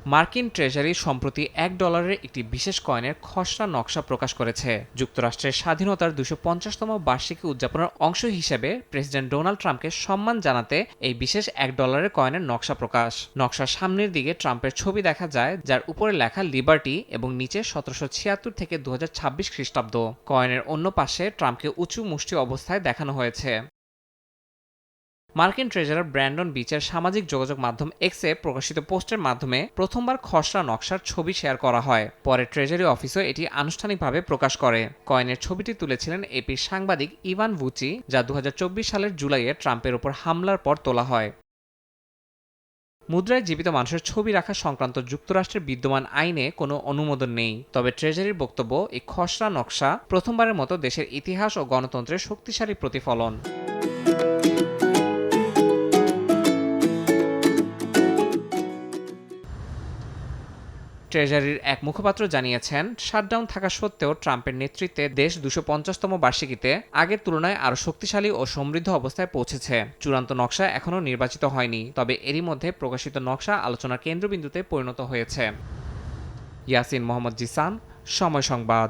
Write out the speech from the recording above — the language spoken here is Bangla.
মার্কিন ট্রেজারি সম্প্রতি $1 একটি বিশেষ কয়েনের খসড়া নকশা প্রকাশ করেছে। যুক্তরাষ্ট্রের স্বাধীনতার 250তম বার্ষিকী উদযাপনের অংশ হিসেবে প্রেসিডেন্ট ডোনাল্ড ট্রাম্পকে সম্মান জানাতে এই বিশেষ $1 কয়েনের নকশা প্রকাশ। নকশার সামনের দিকে ট্রাম্পের ছবি দেখা যায়, যার উপরে লেখা লিবার্টি এবং নিচে 1776 থেকে 2026 খ্রিস্টাব্দ। কয়েনের অন্য পাশে ট্রাম্পকে উঁচু মুষ্টি অবস্থায় দেখানো হয়েছে। মার্কিন ট্রেজারার ব্র্যান্ডন বিচের সামাজিক যোগাযোগ মাধ্যম এক্সে প্রকাশিত পোস্টের মাধ্যমে প্রথমবার খসড়া নকশার ছবি শেয়ার করা হয়। পরে ট্রেজারি অফিসও এটি আনুষ্ঠানিকভাবে প্রকাশ করে। কয়েনের ছবিটি তুলেছিলেন এপির সাংবাদিক ইভান ভুচি, যা 2024 সালের জুলাইয়ে ট্রাম্পের উপর হামলার পর তোলা হয়। মুদ্রায় জীবিত মানুষের ছবি রাখা সংক্রান্ত যুক্তরাষ্ট্রের বিদ্যমান আইনে কোনো অনুমোদন নেই। তবে ট্রেজারির বক্তব্য, এই খসড়া নকশা প্রথমবারের মতো দেশের ইতিহাস ও গণতন্ত্রের শক্তিশালী প্রতিফলন। ট্রেজারির এক মুখপাত্র জানিয়েছেন, শাটডাউন থাকা সত্ত্বেও ট্রাম্পের নেতৃত্বে দেশ 250তম বার্ষিকীতে আগের তুলনায় আরও শক্তিশালী ও সমৃদ্ধ অবস্থায় পৌঁছেছে। চূড়ান্ত নকশা এখনও নির্বাচিত হয়নি, তবে এরই মধ্যে প্রকাশিত নকশা আলোচনার কেন্দ্রবিন্দুতে পরিণত হয়েছে। ইয়াসিন মোহাম্মদ জিসান, সময় সংবাদ।